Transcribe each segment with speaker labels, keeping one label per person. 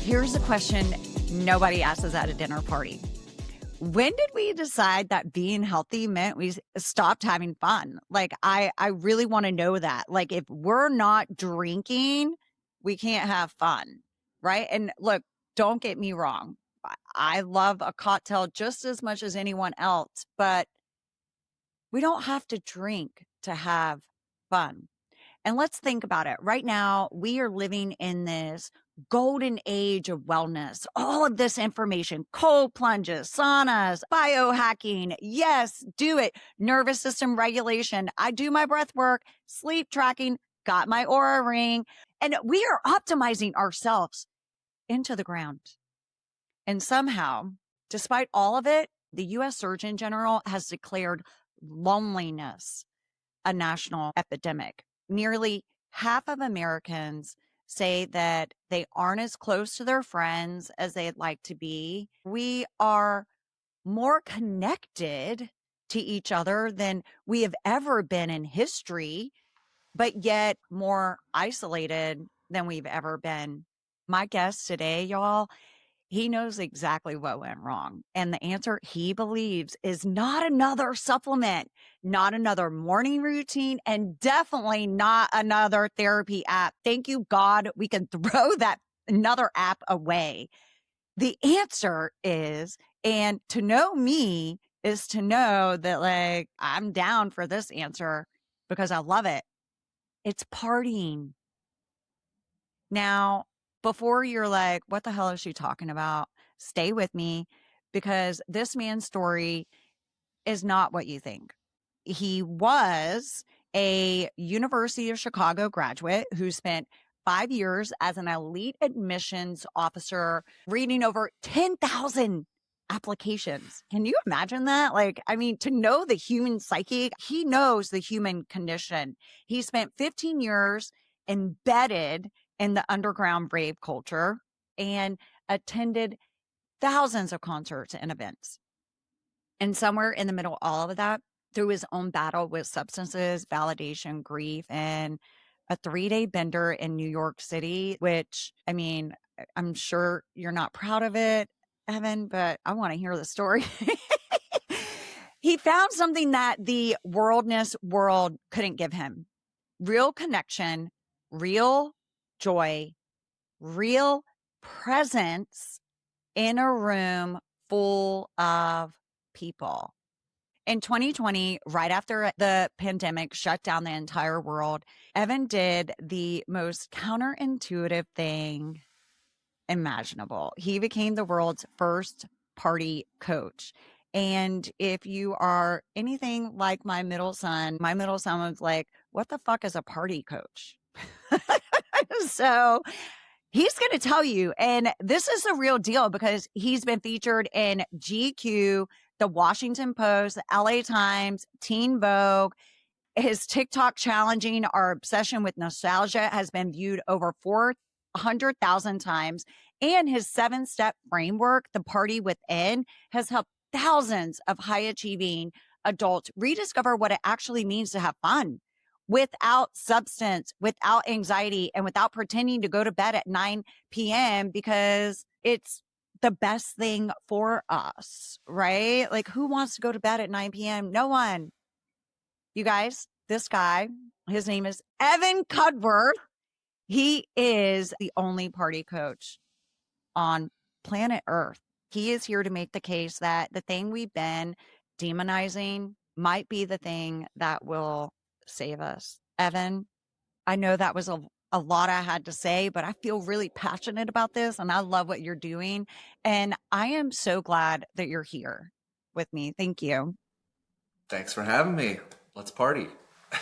Speaker 1: Here's a question nobody asks us at a dinner party. When did we decide that being healthy meant we stopped having fun? Like, I really want to know that. Like, if we're not drinking, we can't have fun, right? And look, don't get me wrong. I love a cocktail just as much as anyone else, but we don't have to drink to have fun. And let's think about it. Right now, we are living in this golden age of wellness. All of this information, cold plunges, saunas, biohacking. Yes, do it. Nervous system regulation. I do my breath work, sleep tracking, got my aura ring. And we are optimizing ourselves into the ground. And somehow, despite all of it, the U.S. Surgeon General has declared loneliness a national epidemic. Nearly half of Americans say that they aren't as close to their friends as they'd like to be. We are more connected to each other than we have ever been in history, but yet more isolated than we've ever been. My guest today, y'all, he knows exactly what went wrong. And the answer he believes is not another supplement, not another morning routine, and definitely not another therapy app. Thank you, God, we can throw that another app away. The answer is, and to know me is to know that, like, I'm down for this answer because I love it. It's partying. Now, before you're like, what the hell is she talking about? Stay with me, because this man's story is not what you think. He was a University of Chicago graduate who spent 5 years as an elite admissions officer, reading over 10,000 applications. Can you imagine that? Like, I mean, to know the human psyche, he knows the human condition. He spent 15 years embedded in the underground rave culture and attended thousands of concerts and events. And somewhere in the middle of all of that, through his own battle with substances, validation, grief, and a 3-day bender in New York City, which, I mean, I'm sure you're not proud of it, Evan, but I want to hear the story. He found something that the worldness world couldn't give him: real connection, real joy, real presence in a room full of people. In 2020, right after the pandemic shut down the entire world, Evan did the most counterintuitive thing imaginable. He became the world's first party coach. And if you are anything like my middle son was like, what the fuck is a party coach? So he's going to tell you, and this is the real deal because he's been featured in GQ, the Washington Post, the LA Times, Teen Vogue. His TikTok challenging our obsession with nostalgia has been viewed over 400,000 times. And his 7-step framework, The Party Within, has helped thousands of high-achieving adults rediscover what it actually means to have fun without substance, without anxiety, and without pretending to go to bed at 9 p.m. because it's the best thing for us, right? Like, who wants to go to bed at 9 p.m.? No one. You guys, this guy, his name is Evan Cudworth. He is the only party coach on planet Earth. He is here to make the case that the thing we've been demonizing might be the thing that will save us. Evan, I know that was a lot I had to say, but I feel really passionate about this and I love what you're doing. And I am so glad that you're here with me. Thank you.
Speaker 2: Thanks for having me. Let's party.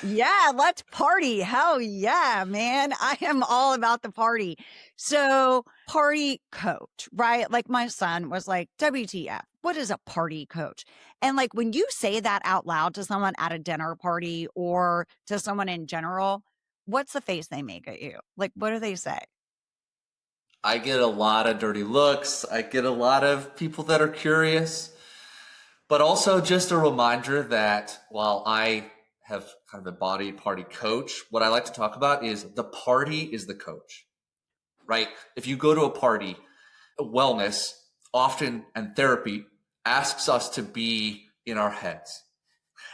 Speaker 1: Yeah, let's party. Hell yeah, man. I am all about the party. So, party coach, right? Like, my son was like, WTF, what is a party coach? And like, when you say that out loud to someone at a dinner party or to someone in general, what's the face they make at you? Like, what do they say?
Speaker 2: I get a lot of dirty looks. I get a lot of people that are curious, but also just a reminder that while I have kind of embodied party coach, what I like to talk about is the party is the coach, right? If you go to a party, Wellness often and therapy asks us to be in our heads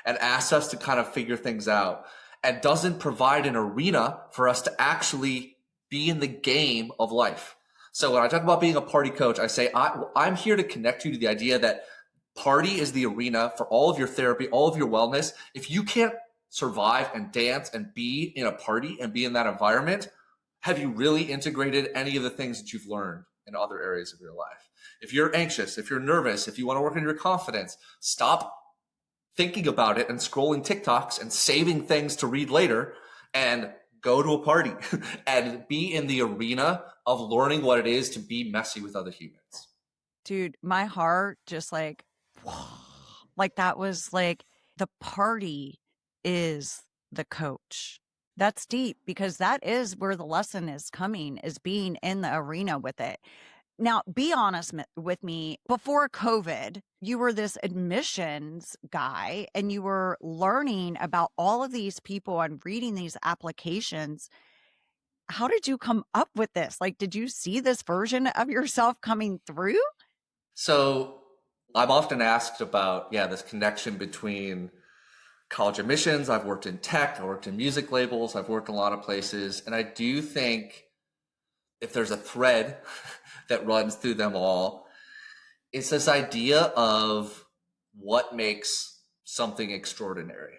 Speaker 2: and asks us to kind of figure things out and doesn't provide an arena for us to actually be in the game of life. So when I talk about being a party coach, I say I'm here to connect you to the idea that party is the arena for all of your therapy, all of your wellness. If you can't survive and dance and be in a party and be in that environment, have you really integrated any of the things that you've learned in other areas of your life? If you're anxious, if you're nervous, if you want to work on your confidence, stop thinking about it and scrolling TikToks and saving things to read later and go to a party and be in the arena of learning what it is to be messy with other humans.
Speaker 1: Dude, my heart just like that was like the party is the coach. That's deep because that is where the lesson is coming, is being in the arena with it. Now, be honest with me. Before COVID, you were this admissions guy and you were learning about all of these people and reading these applications. How did you come up with this? Like, did you see this version of yourself coming through?
Speaker 2: So I'm often asked about, this connection between college admissions. I've worked in tech, I worked in music labels, I've worked in a lot of places. And I do think if there's a thread that runs through them all, it's this idea of what makes something extraordinary.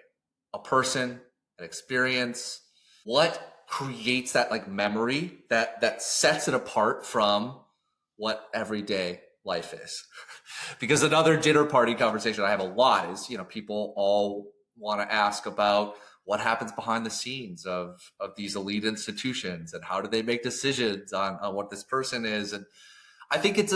Speaker 2: A person, an experience, what creates that like memory that sets it apart from what everyday life is. Because another dinner party conversation I have a lot is, people all want to ask about what happens behind the scenes of these elite institutions and how do they make decisions on what this person is. And I think it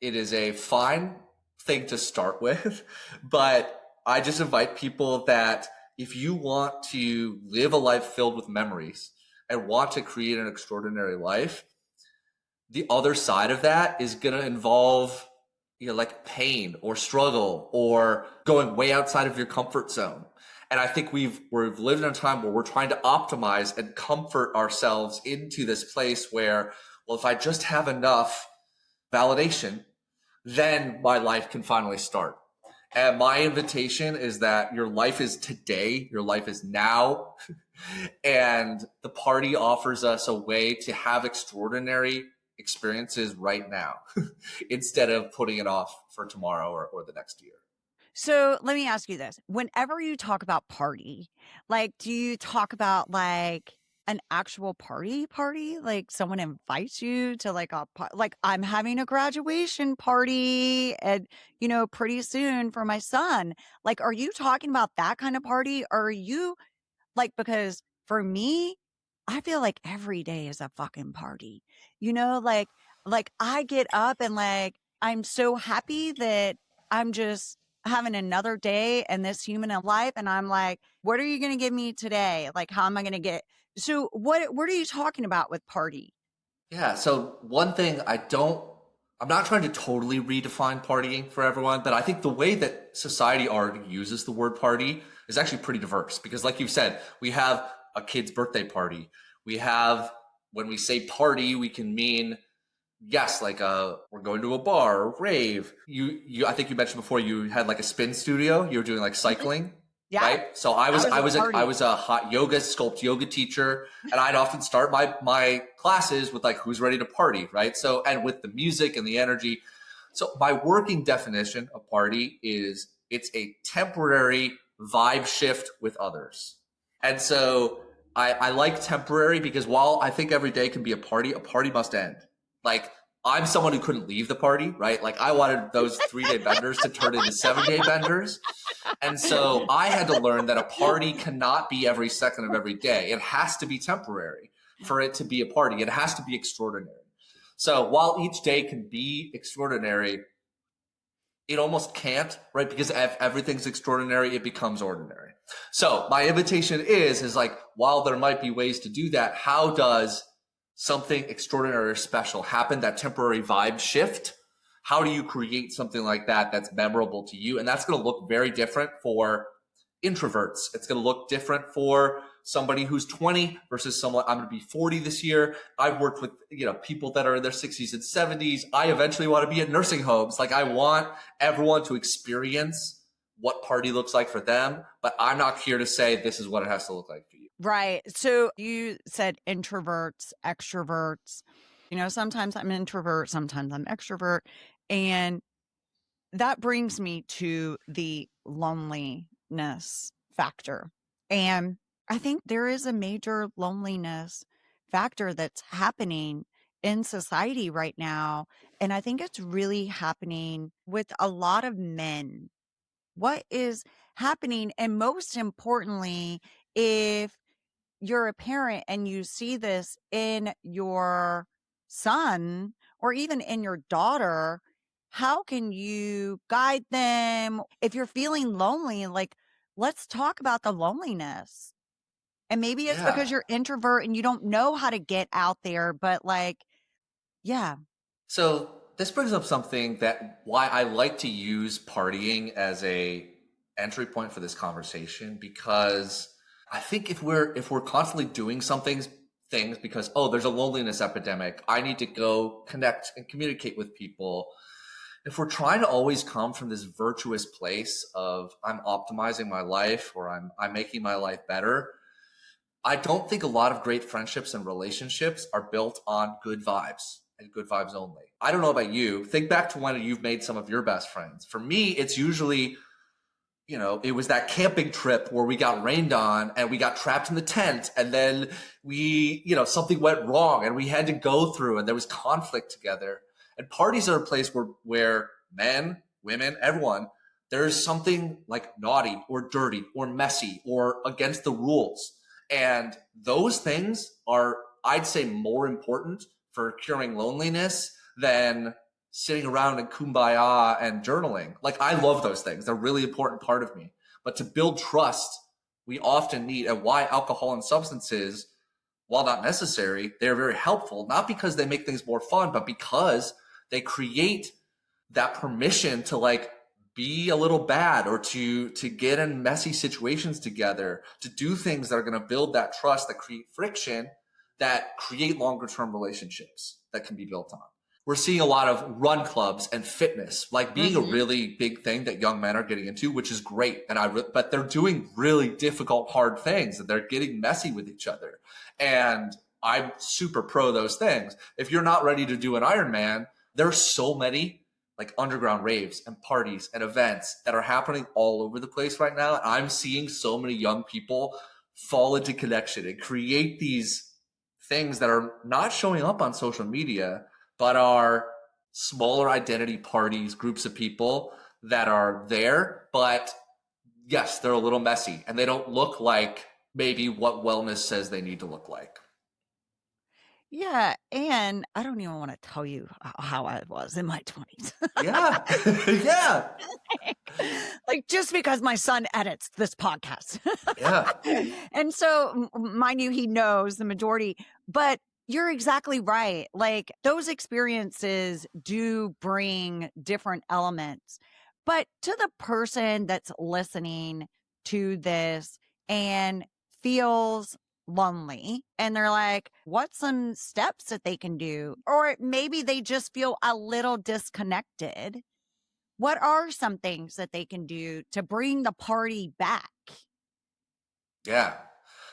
Speaker 2: is a fine thing to start with, but I just invite people that if you want to live a life filled with memories and want to create an extraordinary life, the other side of that is going to involve like pain or struggle or going way outside of your comfort zone. And I think we've lived in a time where we're trying to optimize and comfort ourselves into this place where, well, if I just have enough validation, then my life can finally start. And my invitation is that your life is today, your life is now. And the party offers us a way to have extraordinary experiences right now instead of putting it off for tomorrow or the next year.
Speaker 1: So let me ask you this. Whenever you talk about party, like, do you talk about like an actual party? Like someone invites you to like like I'm having a graduation party and, pretty soon for my son. Like, are you talking about that kind of party? Or are you like, because for me, I feel like every day is a fucking party, like I get up and like, I'm so happy that I'm just having another day in this human life. And I'm like, what are you going to give me today? Like, how am I going to get? So what are you talking about with party?
Speaker 2: Yeah. So one thing I'm not trying to totally redefine partying for everyone, but I think the way that society already uses the word party is actually pretty diverse because like you've said, we have a kid's birthday party. We have, when we say party, we can mean, yes, like we're going to a bar or rave. I think you mentioned before you had like a spin studio. You were doing like cycling.
Speaker 1: Yeah.
Speaker 2: Right. So I was a hot sculpt yoga teacher, and I'd often start my classes with like, who's ready to party, right? So, and with the music and the energy. So my working definition of party is it's a temporary vibe shift with others. And so I like temporary because while I think every day can be a party must end. Like, I'm someone who couldn't leave the party, right? Like I wanted those 3-day benders to turn into 7-day benders. And so I had to learn that a party cannot be every second of every day. It has to be temporary for it to be a party. It has to be extraordinary. So while each day can be extraordinary, it almost can't, right? Because if everything's extraordinary, it becomes ordinary. So my invitation is like, while there might be ways to do that, how does something extraordinary or special happen, that temporary vibe shift? How do you create something like that that's memorable to you? And that's going to look very different for introverts. It's going to look different for somebody who's 20 versus someone, I'm going to be 40 this year. I've worked with, people that are in their 60s and 70s. I eventually want to be in nursing homes. Like, I want everyone to experience what party looks like for them, but I'm not here to say this is what it has to look like for you.
Speaker 1: Right. So you said introverts, extroverts. Sometimes I'm introvert, sometimes I'm extrovert. And that brings me to the loneliness factor. And I think there is a major loneliness factor that's happening in society right now. And I think it's really happening with a lot of men. What is happening? And most importantly, if you're a parent and you see this in your son or even in your daughter, how can you guide them? If you're feeling lonely, like, let's talk about the loneliness. And maybe it's
Speaker 2: Yeah.
Speaker 1: because you're introvert and you don't know how to get out there, but yeah.
Speaker 2: So this brings up something that why I like to use partying as a entry point for this conversation, because I think if we're constantly doing things because, oh, there's a loneliness epidemic, I need to go connect and communicate with people. If we're trying to always come from this virtuous place of I'm optimizing my life or I'm making my life better, I don't think a lot of great friendships and relationships are built on good vibes and good vibes only. I don't know about you. Think back to when you've made some of your best friends. For me, it's usually, it was that camping trip where we got rained on and we got trapped in the tent, and then something went wrong and we had to go through, and there was conflict together. And parties are a place where men, women, everyone, there's something like naughty or dirty or messy or against the rules. And those things are, I'd say, more important for curing loneliness than sitting around in kumbaya and journaling. Like, I love those things. They're a really important part of me. But to build trust, we often need, and why alcohol and substances, while not necessary, they're very helpful, not because they make things more fun, but because they create that permission to be a little bad, or to get in messy situations together, to do things that are going to build that trust, that create friction, that create longer term relationships that can be built on. We're seeing a lot of run clubs and fitness being a really big thing that young men are getting into, which is great. But they're doing really difficult, hard things, and they're getting messy with each other. And I'm super pro those things. If you're not ready to do an Ironman, there's so many underground raves and parties and events that are happening all over the place right now. And I'm seeing so many young people fall into connection and create these things that are not showing up on social media, but are smaller identity parties, groups of people that are there. But yes, they're a little messy and they don't look like maybe what wellness says they need to look like.
Speaker 1: Yeah, and I don't even want to tell you how I was in my 20s.
Speaker 2: Yeah. Yeah.
Speaker 1: Just because my son edits this podcast.
Speaker 2: Yeah.
Speaker 1: And so, mind you, he knows the majority, but you're exactly right. Those experiences do bring different elements. But to the person that's listening to this and feels lonely and they're like, what's some steps that they can do? Or maybe they just feel a little disconnected. What are some things that they can do to bring the party back?
Speaker 2: Yeah.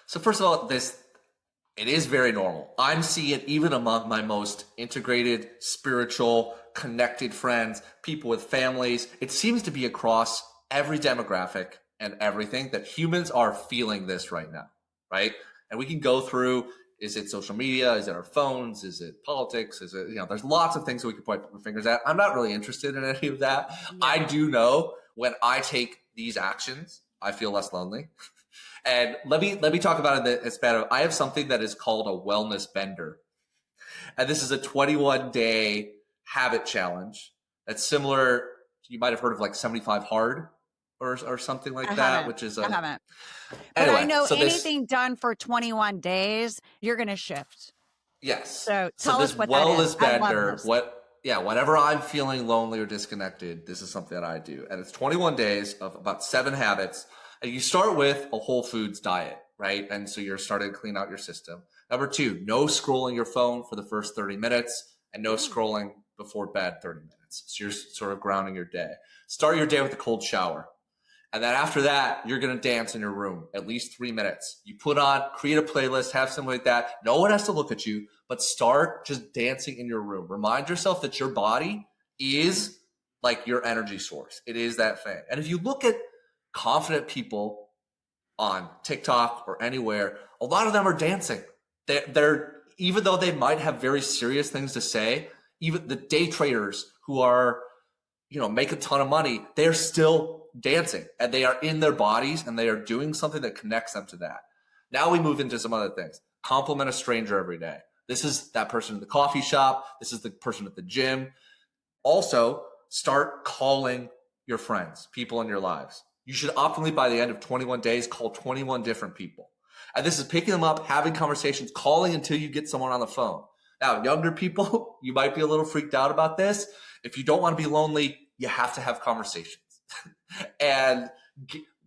Speaker 2: So first of all, it is very normal. I'm seeing it even among my most integrated, spiritual, connected friends, people with families. It seems to be across every demographic and everything that humans are feeling this right now, right? And we can go through, is it social media? Is it our phones? Is it politics? Is it, there's lots of things that we can point our fingers at. I'm not really interested in any of that. Yeah. I do know when I take these actions, I feel less lonely. And let me talk about it as bad. I have something that is called a wellness bender. And this is a 21-day habit challenge. That's similar. You might have heard of 75 hard or something like that, which is
Speaker 1: I haven't.
Speaker 2: Anyway,
Speaker 1: but I know anything done for 21 days, you're going to shift.
Speaker 2: Yes.
Speaker 1: So tell us what
Speaker 2: wellness
Speaker 1: that is.
Speaker 2: Bender, whenever I'm feeling lonely or disconnected, this is something that I do. And it's 21 days of about 7 habits. And you start with a whole foods diet, right? And so you're starting to clean out your system. Number 2, no scrolling your phone for the first 30 minutes and no scrolling before bed 30 minutes. So you're sort of grounding your day. Start your day with a cold shower. And then after that, you're going to dance in your room at least 3 minutes. You create a playlist, have something like that. No one has to look at you, but start just dancing in your room. Remind yourself that your body is like your energy source. It is that thing. And if you look at confident people on TikTok or anywhere, a lot of them are dancing. They're even though they might have very serious things to say, even the day traders who are, make a ton of money, they're still dancing and they are in their bodies and they are doing something that connects them to that. Now we move into some other things. Compliment a stranger every day. This is that person in the coffee shop. This is the person at the gym. Also, start calling your friends, people in your lives. You should optimally, by the end of 21 days, call 21 different people. And this is picking them up, having conversations, calling until you get someone on the phone. Now, younger people, you might be a little freaked out about this. If you don't want to be lonely, you have to have conversations. And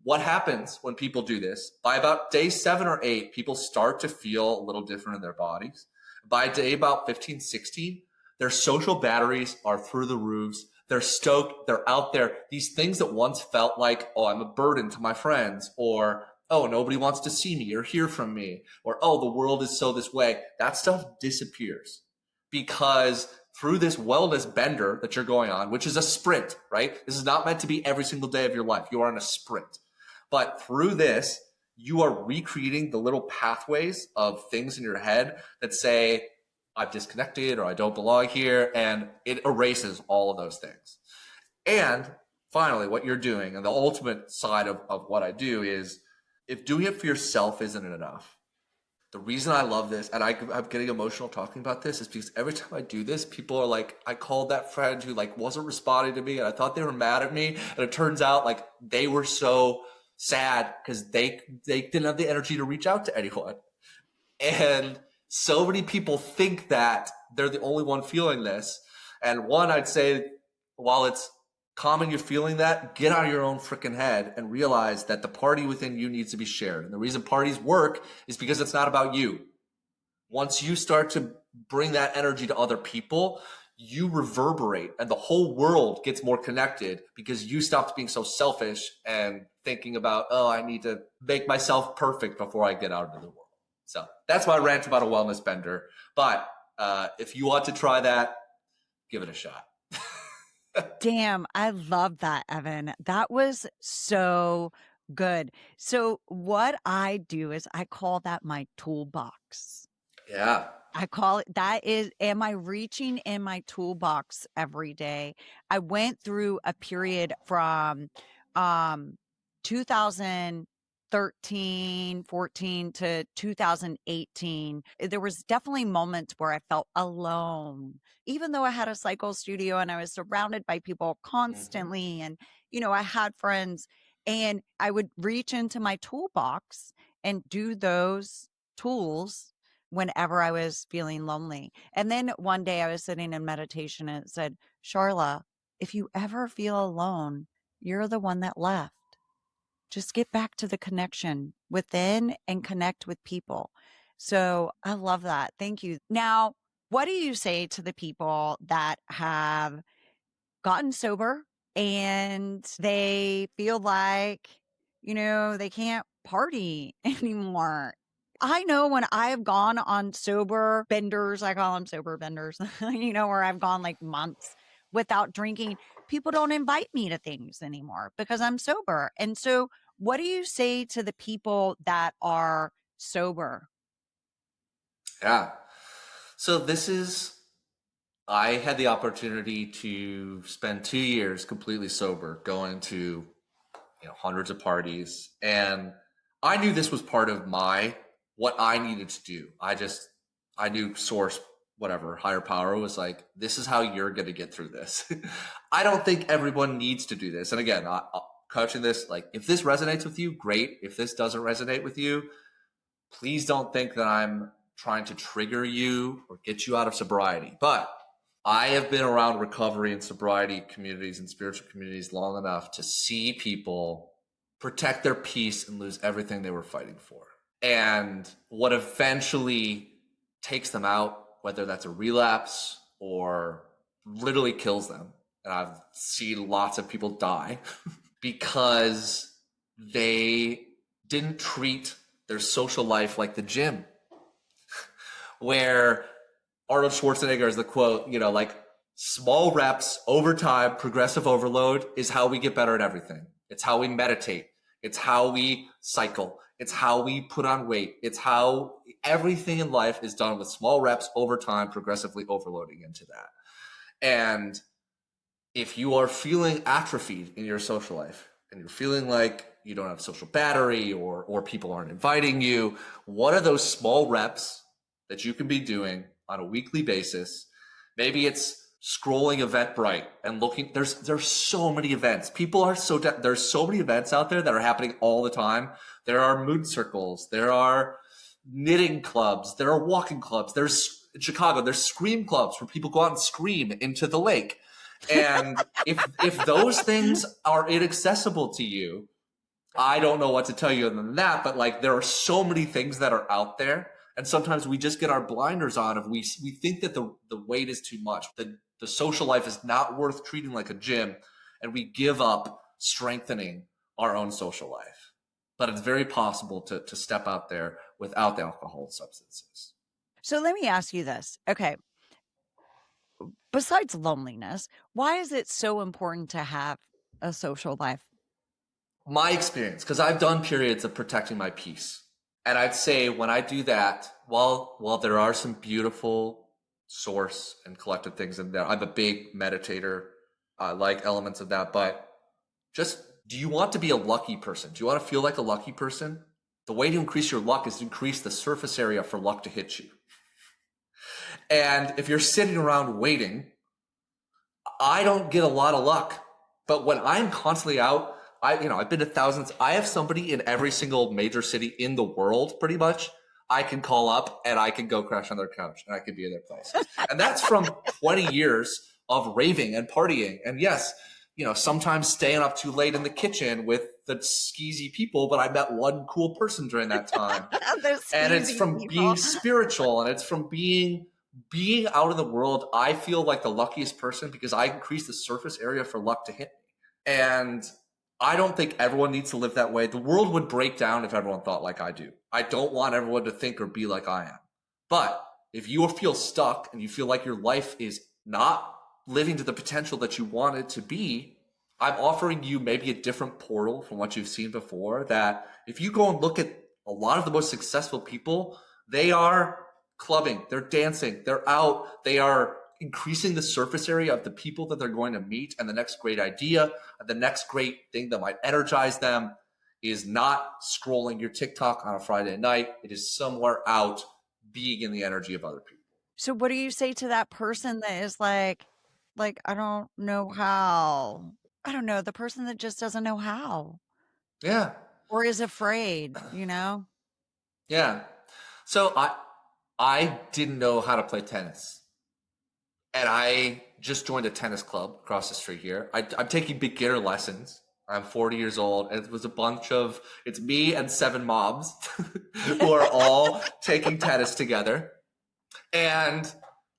Speaker 2: what happens when people do this? By about day 7 or 8, people start to feel a little different in their bodies. By day about 15, 16, their social batteries are through the roofs. They're stoked. They're out there. These things that once felt like, oh, I'm a burden to my friends, or, oh, nobody wants to see me or hear from me, or, oh, the world is so this way. That stuff disappears because through this wellness bender that you're going on, which is a sprint, right? This is not meant to be every single day of your life. You are on a sprint. But through this, you are recreating the little pathways of things in your head that say, I've disconnected or I don't belong here. And it erases all of those things. And finally, what you're doing, and the ultimate side of what I do is, if doing it for yourself isn't enough, the reason I love this, and I'm getting emotional talking about this, is because every time I do this, people are like, I called that friend who wasn't responding to me and I thought they were mad at me. And it turns out they were so sad because they didn't have the energy to reach out to anyone. And so many people think that they're the only one feeling this. And one, I'd say, while it's common you're feeling that, get out of your own freaking head and realize that the party within you needs to be shared. And the reason parties work is because it's not about you. Once you start to bring that energy to other people, you reverberate and the whole world gets more connected because you stopped being so selfish and thinking about, oh, I need to make myself perfect before I get out into the world. So that's my rant about a wellness bender. But if you want to try that, give it a shot.
Speaker 1: Damn, I love that, Evan. That was so good. So what I do is I call that my toolbox.
Speaker 2: Yeah.
Speaker 1: I call it that is, am I reaching in my toolbox every day? I went through a period from 2013, 14 to 2018. There was definitely moments where I felt alone, even though I had a cycle studio and I was surrounded by people constantly. And, I had friends, and I would reach into my toolbox and do those tools whenever I was feeling lonely. And then one day I was sitting in meditation and it said, Charla, if you ever feel alone, you're the one that left. Just get back to the connection within and connect with people. So I love that. Thank you. Now, what do you say to the people that have gotten sober and they feel like, they can't party anymore? I know when I've gone on sober benders, I call them sober benders, where I've gone months without drinking, people don't invite me to things anymore because I'm sober. And so what do you say to the people that are sober?
Speaker 2: Yeah. So I had the opportunity to spend 2 years completely sober, going to, hundreds of parties. And I knew this was part of what I needed to do. I knew source, whatever, higher power was like, this is how you're going to get through this. I don't think everyone needs to do this. And again, coaching this, if this resonates with you, great. If this doesn't resonate with you, please don't think that I'm trying to trigger you or get you out of sobriety. But I have been around recovery and sobriety communities and spiritual communities long enough to see people protect their peace and lose everything they were fighting for. And what eventually takes them out, whether that's a relapse or literally kills them. And I've seen lots of people die because they didn't treat their social life like the gym, where Arnold Schwarzenegger is the quote, like small reps over time, progressive overload is how we get better at everything. It's how we meditate. It's how we cycle. It's how we put on weight. It's how everything in life is done with small reps over time, progressively overloading into that. And if you are feeling atrophied in your social life and you're feeling like you don't have social battery or people aren't inviting you, what are those small reps that you can be doing on a weekly basis? Maybe it's scrolling Eventbrite and looking. There's so many events. People are there's so many events out there that are happening all the time. There are moon circles. There are knitting clubs. There are walking clubs. In Chicago, there's scream clubs where people go out and scream into the lake. And if those things are inaccessible to you, I don't know what to tell you other than that. But like, there are so many things that are out there. And sometimes we just get our blinders on if we think that the weight is too much. The social life is not worth treating like a gym, and we give up strengthening our own social life. But it's very possible to step out there without the alcohol and substances.
Speaker 1: So let me ask you this. Okay. Besides loneliness, why is it so important to have a social life?
Speaker 2: My experience, because I've done periods of protecting my peace. And I'd say when I do that, while there are some beautiful source and collective things in there, I'm a big meditator. I like elements of that. But just, do you want to be a lucky person? Do you want to feel like a lucky person? The way to increase your luck is to increase the surface area for luck to hit you. And if you're sitting around waiting, I don't get a lot of luck. But when I'm constantly out, I've been to thousands. I have somebody in every single major city in the world, pretty much. I can call up and I can go crash on their couch and I can be in their place. And that's from 20 years of raving and partying. And yes, sometimes staying up too late in the kitchen with the skeezy people, but I met one cool person during that time. And it's from being spiritual, and it's from being out in the world. I feel like the luckiest person because I increase the surface area for luck to hit me. And I don't think everyone needs to live that way. The world would break down if everyone thought like I do. I don't want everyone to think or be like I am. But if you feel stuck and you feel like your life is not living to the potential that you want it to be, I'm offering you maybe a different portal from what you've seen before, that if you go and look at a lot of the most successful people, they are clubbing, they're dancing, they're out, they are increasing the surface area of the people that they're going to meet, and the next great idea, the next great thing that might energize them is not scrolling your TikTok on a Friday night. It is somewhere out being in the energy of other people.
Speaker 1: So what do you say to that person that is like, I don't know how. I don't know, the person that just doesn't know how.
Speaker 2: Yeah.
Speaker 1: Or is afraid,
Speaker 2: Yeah. So I didn't know how to play tennis. And I just joined a tennis club across the street here. I'm taking beginner lessons. I'm 40 years old, and it was it's me and 7 moms who are all taking tennis together. And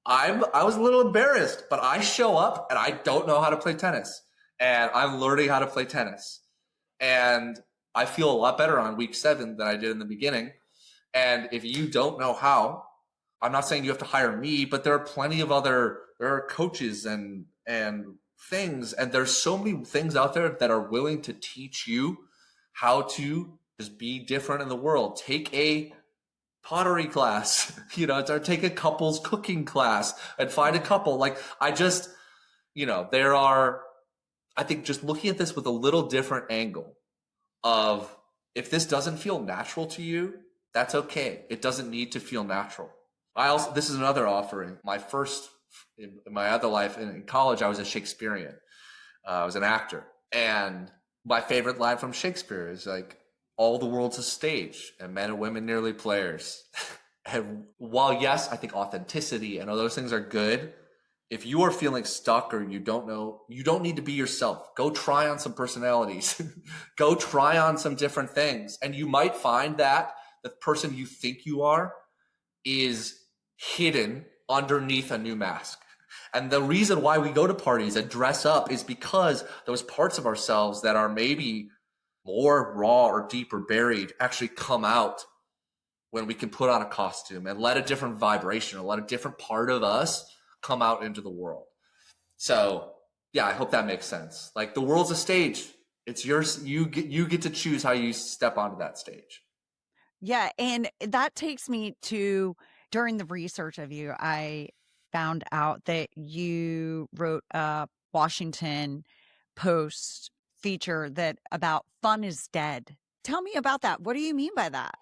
Speaker 2: I was a little embarrassed, but I show up and I don't know how to play tennis. And I'm learning how to play tennis. And I feel a lot better on week 7 than I did in the beginning. And if you don't know how, I'm not saying you have to hire me, but there are plenty of there are coaches and things, and there's so many things out there that are willing to teach you how to just be different in the world. Take a pottery class, or take a couple's cooking class and find a couple. Like, I think just looking at this with a little different angle of, if this doesn't feel natural to you, that's okay. It doesn't need to feel natural. This is another offering. In my other life in college, I was a Shakespearean. I was an actor. And my favorite line from Shakespeare is like, all the world's a stage and men and women nearly players. And while, yes, I think authenticity and all those things are good, if you are feeling stuck or you don't know, you don't need to be yourself. Go try on some personalities. Go try on some different things. And you might find that the person you think you are is hidden underneath a new mask. And the reason why we go to parties and dress up is because those parts of ourselves that are maybe more raw or deeper buried actually come out when we can put on a costume and let a different vibration or let a different part of us come out into the world. So yeah, I hope that makes sense. Like the world's a stage. It's yours. You get to choose how you step onto that stage.
Speaker 1: Yeah. And that takes me to, during the research of you, I found out that you wrote a Washington Post feature that about fun is dead. Tell me about that. What do you mean by that?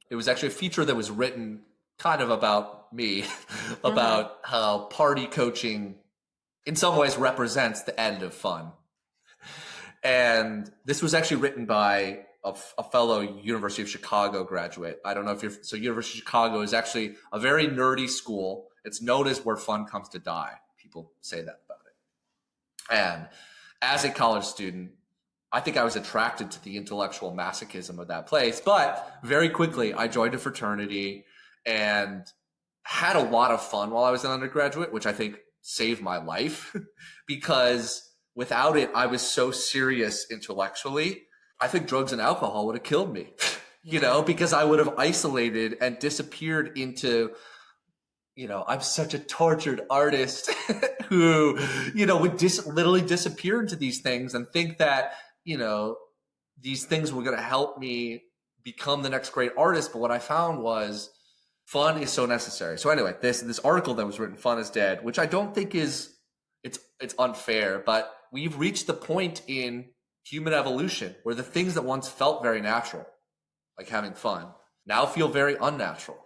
Speaker 2: It was actually a feature that was written kind of about me,
Speaker 1: Uh-huh.
Speaker 2: about how party coaching in some ways represents the end of fun. And this was actually written by a fellow University of Chicago graduate. I don't know if so University of Chicago is actually a very nerdy school. It's known as where fun comes to die. People say that about it. And as a college student, I think I was attracted to the intellectual masochism of that place. But very quickly, I joined a fraternity and had a lot of fun while I was an undergraduate, which I think saved my life because without it, I was so serious intellectually. I think drugs and alcohol would have killed me,
Speaker 1: Yeah.
Speaker 2: because I would have isolated and disappeared into, I'm such a tortured artist who, would literally disappear into these things and think that, these things were going to help me become the next great artist. But what I found was fun is so necessary. So anyway, this article that was written, "Fun is Dead," which I don't think it's unfair, but we've reached the point in human evolution where the things that once felt very natural, like having fun, now feel very unnatural.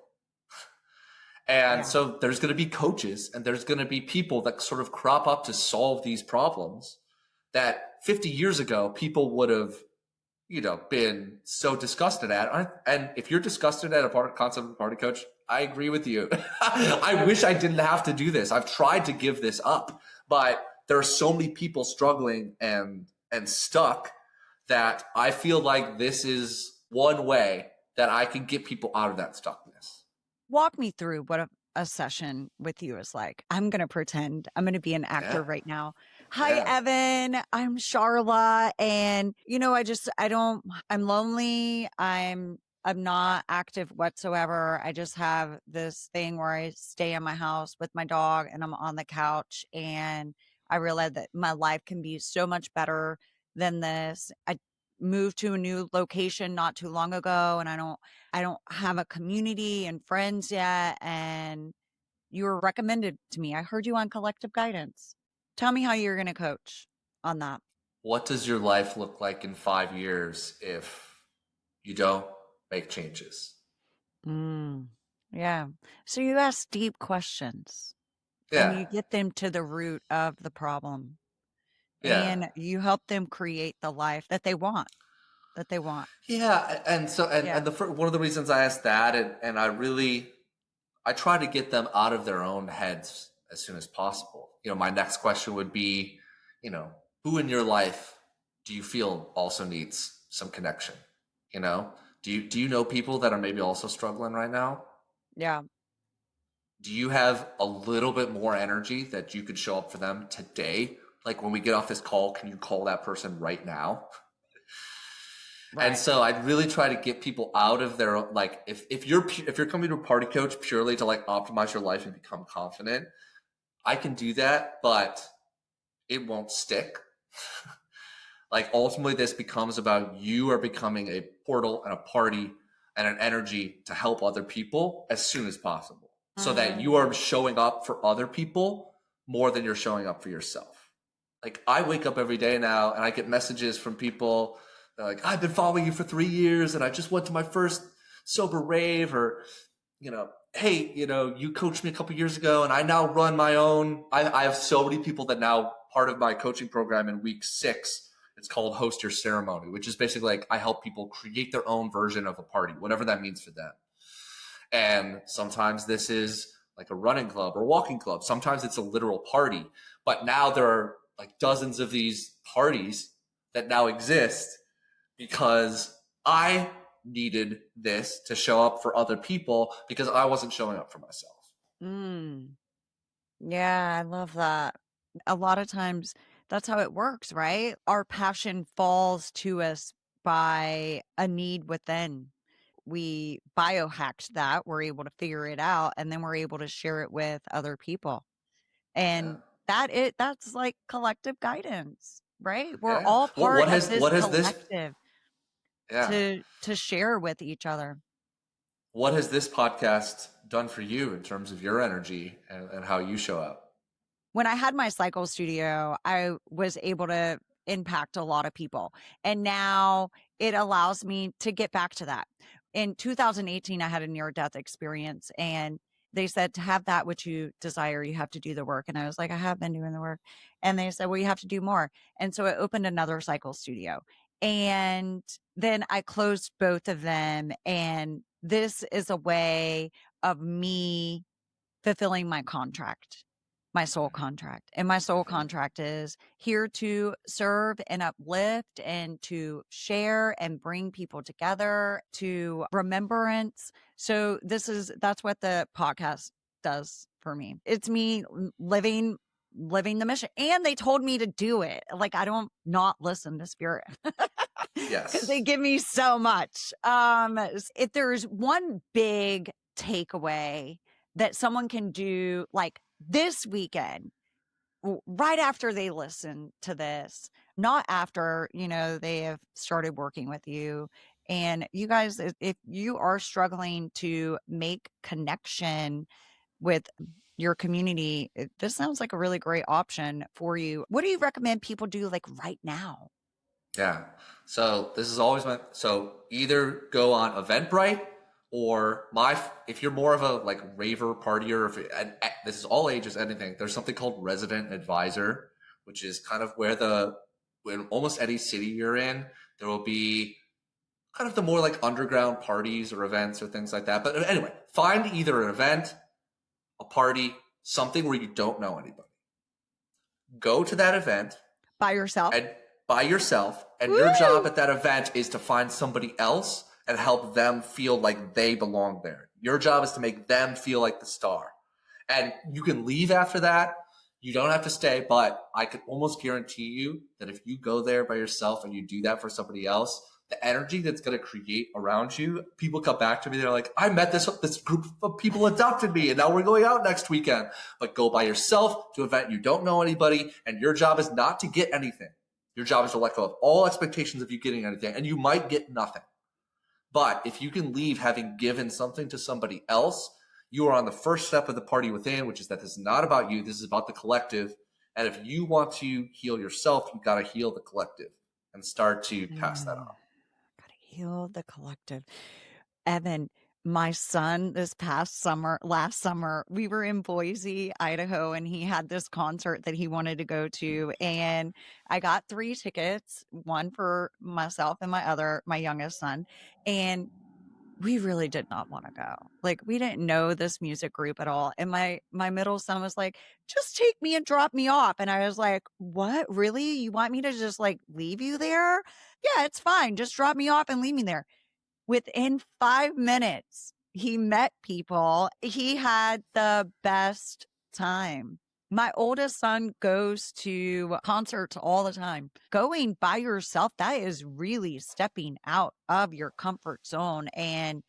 Speaker 2: And
Speaker 1: Yeah.
Speaker 2: so there's going to be coaches and there's going to be people that sort of crop up to solve these problems that 50 years ago people would have, been so disgusted at. And if you're disgusted at a concept of a party coach, I agree with you. I wish I didn't have to do this. I've tried to give this up, but there are so many people struggling and stuck that I feel like this is one way that I can get people out of that stuckness.
Speaker 1: Walk me through what a session with you is like. I'm going to pretend I'm going to be an actor
Speaker 2: Yeah.
Speaker 1: right now. Hi,
Speaker 2: Yeah.
Speaker 1: Evan. I'm Charla. And, I'm lonely. I'm not active whatsoever. I just have this thing where I stay in my house with my dog and I'm on the couch. And I realize that my life can be so much better than this. I moved to a new location not too long ago and I don't have a community and friends yet. And you were recommended to me. I heard you on Collective Guidance. Tell me how you're going to coach on that.
Speaker 2: What does your life look like in 5 years if you don't make changes?
Speaker 1: Mm, yeah. So you ask deep questions and
Speaker 2: Yeah.
Speaker 1: you get them to the root of the problem
Speaker 2: Yeah.
Speaker 1: and you help them create the life that they want, that they want.
Speaker 2: Yeah. And so,
Speaker 1: Yeah.
Speaker 2: one of the reasons I asked that, and I try to get them out of their own heads as soon as possible. My next question would be, who in your life do you feel also needs some connection? Do you know people that are maybe also struggling right now?
Speaker 1: Yeah.
Speaker 2: Do you have a little bit more energy that you could show up for them today? Like when we get off this call, can you call that person right now? And
Speaker 1: Right.
Speaker 2: so I'd really try to get people out of their, like, if you're coming to a party coach purely to like optimize your life and become confident, I can do that, but it won't stick. Like ultimately this becomes about you are becoming a portal and a party and an energy to help other people as soon as possible, so that
Speaker 1: Mhm.
Speaker 2: you are showing up for other people more than you're showing up for yourself. Like I wake up every day now and I get messages from people. They're like, "I've been following you for 3 years and I just went to my first sober rave," or, "Hey, you coached me a couple years ago and I now run my own." I have so many people that now part of my coaching program in week 6, it's called Host Your Ceremony, which is basically like I help people create their own version of a party, whatever that means for them. And sometimes this is like a running club or walking club. Sometimes it's a literal party. But now there are like dozens of these parties that now exist because I needed this to show up for other people because I wasn't showing up for myself.
Speaker 1: Mm. Yeah, I love that. A lot of times that's how it works, right? Our passion falls to us by a need within. We biohacked that, we're able to figure it out, and then we're able to share it with other people.
Speaker 2: Yeah.
Speaker 1: And that's like collective guidance, right? We're
Speaker 2: Yeah.
Speaker 1: all
Speaker 2: What
Speaker 1: part
Speaker 2: what
Speaker 1: of
Speaker 2: has
Speaker 1: this
Speaker 2: what has this
Speaker 1: collective
Speaker 2: yeah.
Speaker 1: to share with each other.
Speaker 2: What has this podcast done for you in terms of your energy and how you show up?
Speaker 1: When I had my cycle studio, I was able to impact a lot of people. And now it allows me to get back to that. In 2018, I had a near death experience, and they said to have that which you desire, you have to do the work. And I was like, I have been doing the work. And they said, well, you have to do more. And so I opened another cycle studio. And then I closed both of them. And this is a way of me fulfilling my contract, my soul contract. And my soul
Speaker 2: Mm-hmm.
Speaker 1: contract is here to serve and uplift and to share and bring people together to remembrance. So that's what the podcast does for me. It's me living the mission. And they told me to do it. Like, I don't not listen to spirit. Because they
Speaker 2: Yes.
Speaker 1: give me so much. If there's one big takeaway that someone can do like this weekend, right after they listen to this, not after, they have started working with you. And you guys, if you are struggling to make connection with your community, this sounds like a really great option for you. What do you recommend people do like right now?
Speaker 2: Yeah. So this is always so either go on Eventbrite or if you're more of a like raver partier, and this is all ages, anything, there's something called resident advisor, which is kind of when almost any city you're in, there will be kind of the more like underground parties or events or things like that. But anyway, find either an event, a party, something where you don't know anybody. Go to that event
Speaker 1: By yourself?
Speaker 2: and by yourself, and your job
Speaker 1: Woo!
Speaker 2: at that event is to find somebody else and help them feel like they belong there. Your job is to make them feel like the star. And you can leave after that. You don't have to stay, but I could almost guarantee you that if you go there by yourself and you do that for somebody else, the energy that's going to create around you, people come back to me, they're like, I met this group of people adopted me and now we're going out next weekend. But go by yourself to an event, you don't know anybody, and your job is not to get anything. Your job is to let go of all expectations of you getting anything, and you might get nothing. But if you can leave having given something to somebody else, you are on the first step of the party within, which is that this is not about you. This is about the collective. And if you want to heal yourself, you got to heal the collective and start to pass that on.
Speaker 1: Gotta heal the collective. Evan, my son last summer, we were in Boise, Idaho, and he had this concert that he wanted to go to. And I got 3 tickets, one for myself and my youngest son. And we really did not want to go. Like, we didn't know this music group at all. And my middle son was like, just take me and drop me off. And I was like, what? Really? You want me to just like leave you there? Yeah, it's fine. Just drop me off and leave me there. Within 5 minutes, he met people. He had the best time. My oldest son goes to concerts all the time. Going by yourself, that is really stepping out of your comfort zone and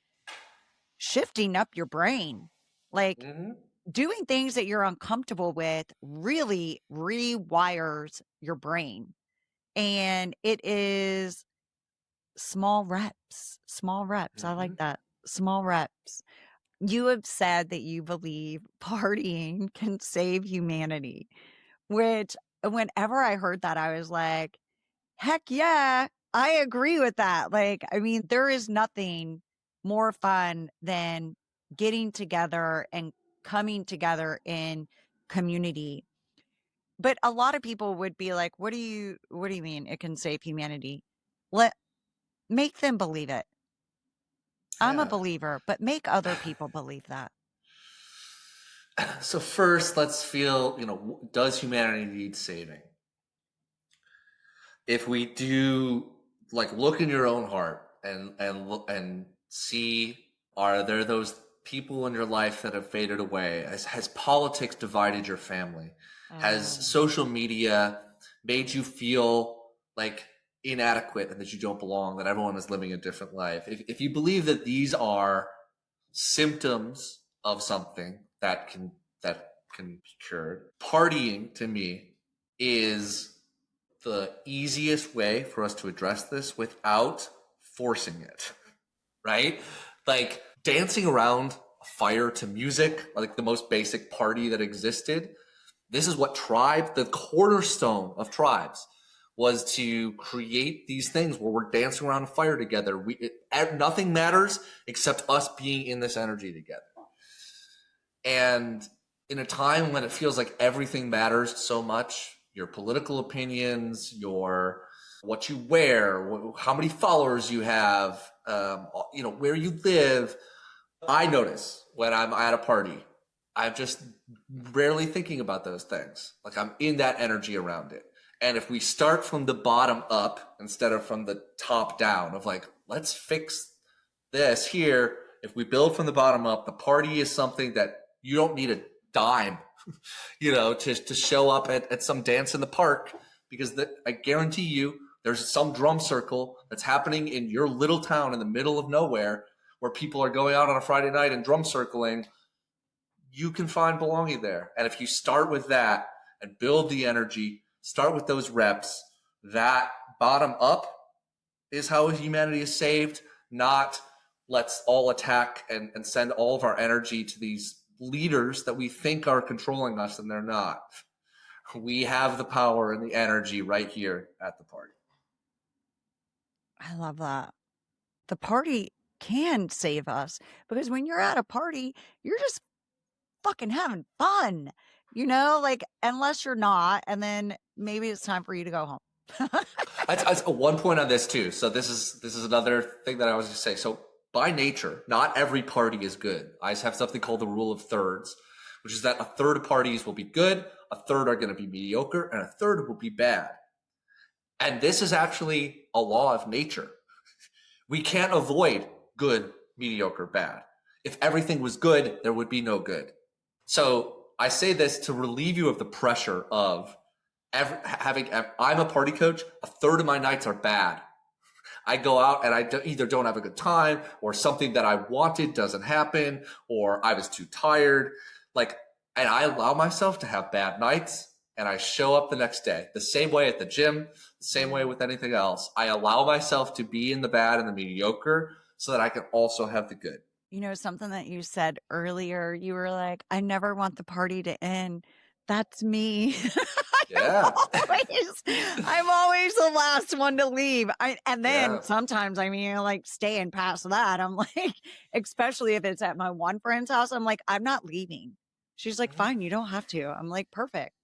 Speaker 1: shifting up your brain. Like,
Speaker 2: Mm-hmm.
Speaker 1: doing things that you're uncomfortable with really rewires your brain. And it is small reps, small reps. I
Speaker 2: Mm-hmm.
Speaker 1: like that. Small reps. You have said that you believe partying can save humanity, which whenever I heard that, I was like, heck yeah, I agree with that. Like, I mean, there is nothing more fun than getting together and coming together in community. But a lot of people would be like, what do you mean it can save humanity? Let make them believe it. I'm a
Speaker 2: Yeah.
Speaker 1: believer, but make other people believe that.
Speaker 2: So first, let's feel, does humanity need saving? If we do, like, look in your own heart and see, are there those people in your life that have faded away? Has politics divided your family? Has
Speaker 1: Oh,
Speaker 2: social media made you feel like inadequate and that you don't belong, that everyone is living a different life? If you believe that these are symptoms of something that can be cured, partying to me is the easiest way for us to address this without forcing it, right? Like dancing around a fire to music, like the most basic party that existed. This is what the cornerstone of tribes was, to create these things where we're dancing around a fire together. Nothing matters except us being in this energy together. And in a time when it feels like everything matters so much, your political opinions, what you wear, how many followers you have, where you live. I notice when I'm at a party, I'm just rarely thinking about those things. Like I'm in that energy around it. And if we start from the bottom up instead of from the top down, of like, let's fix this here. If we build from the bottom up, the party is something that you don't need a dime, to show up at some dance in the park, because I guarantee you there's some drum circle that's happening in your little town in the middle of nowhere where people are going out on a Friday night and drum circling. You can find belonging there. And if you start with that and build the energy, start with those reps, that bottom up is how humanity is saved, not let's all attack and send all of our energy to these leaders that we think are controlling us, and they're not. We have the power and the energy right here at the party.
Speaker 1: I love that. The party can save us, because when you're at a party, you're just fucking having fun, like, unless you're not, and then maybe it's time for you to go home.
Speaker 2: That's one point on this too. So this is another thing that I was going to say. So by nature, not every party is good. I have something called the rule of thirds, which is that a third of parties will be good, a third are going to be mediocre, and a third will be bad. And this is actually a law of nature. We can't avoid good, mediocre, bad. If everything was good, there would be no good. So I say this to relieve you of the pressure of I'm a party coach. A third of my nights are bad. I go out and I either don't have a good time, or something that I wanted doesn't happen, or I was too tired. And I allow myself to have bad nights, and I show up the next day. The same way at the gym, the same way with anything else. I allow myself to be in the bad and the mediocre so that I can also have the good.
Speaker 1: Something that you said earlier, you were like, I never want the party to end. That's me.
Speaker 2: Yeah.
Speaker 1: I'm always the last one to leave. And then
Speaker 2: Yeah.
Speaker 1: sometimes, like staying past that. I'm like, especially if it's at my one friend's house, I'm like, I'm not leaving. She's like, fine, you don't have to. I'm like, perfect.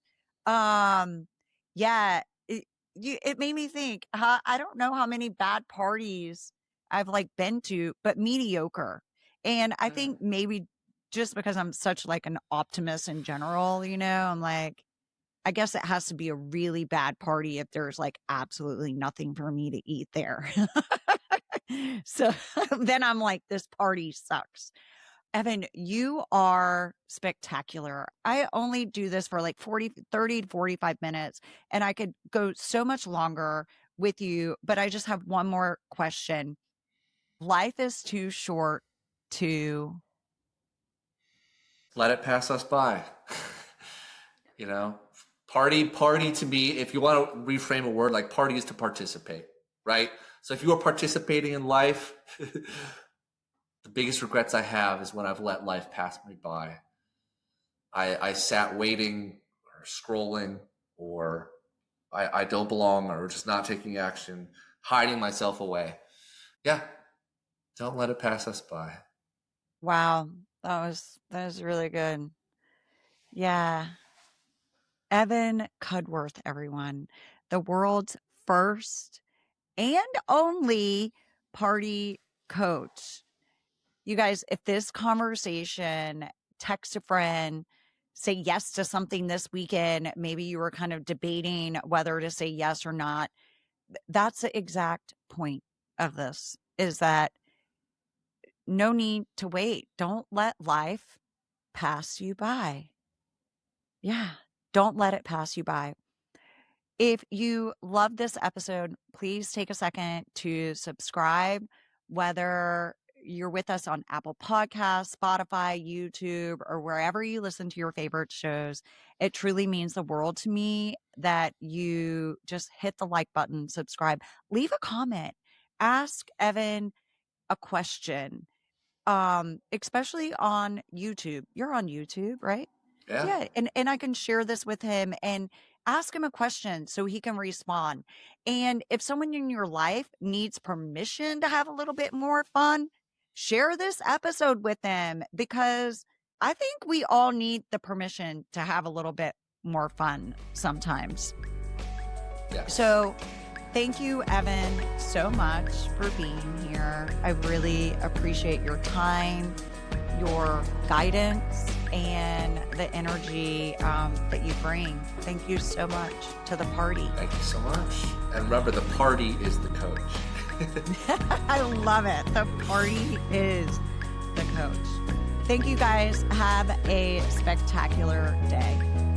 Speaker 1: Yeah, it made me think, I don't know how many bad parties I've like been to, but mediocre. And I
Speaker 2: Yeah.
Speaker 1: think maybe just because I'm such like an optimist in general, I'm like, I guess it has to be a really bad party if there's like absolutely nothing for me to eat there. So then I'm like, this party sucks. Evan, you are spectacular. I only do this for like 30 to 45 minutes, and I could go so much longer with you, but I just have one more question. Life is too short to.
Speaker 2: Let it pass us by. you know, party to me, if you want to reframe a word, like party is to participate, right? So if you are participating in life, the biggest regrets I have is when I've let life pass me by. I sat waiting or scrolling, or I don't belong, or just not taking action, hiding myself away. Yeah, don't let it pass us by.
Speaker 1: Wow, that was really good. Yeah. Evan Cudworth, everyone, the world's first and only party coach. You guys, if this conversation, text a friend, say yes to something this weekend, maybe you were kind of debating whether to say yes or not. That's the exact point of this. is that no need to wait. Don't let life pass you by. Yeah, don't let it pass you by. If you love this episode, please take a second to subscribe, whether you're with us on Apple Podcasts, Spotify, YouTube, or wherever you listen to your favorite shows. It truly means the world to me that you just hit the like button, subscribe, leave a comment, ask Evan a question, especially on YouTube. You're on YouTube, right?
Speaker 2: Yeah.
Speaker 1: Yeah, and I can share this with him and ask him a question so he can respond. And if someone in your life needs permission to have a little bit more fun, share this episode with them, because I think we all need the permission to have a little bit more fun sometimes.
Speaker 2: Yes.
Speaker 1: So thank you, Evan, so much for being here. I really appreciate your time, your guidance, and the energy that you bring. Thank you so much to the party.
Speaker 2: Thank you so much. And remember, the party is the coach.
Speaker 1: I love it. The party is the coach. Thank you guys. Have a spectacular day.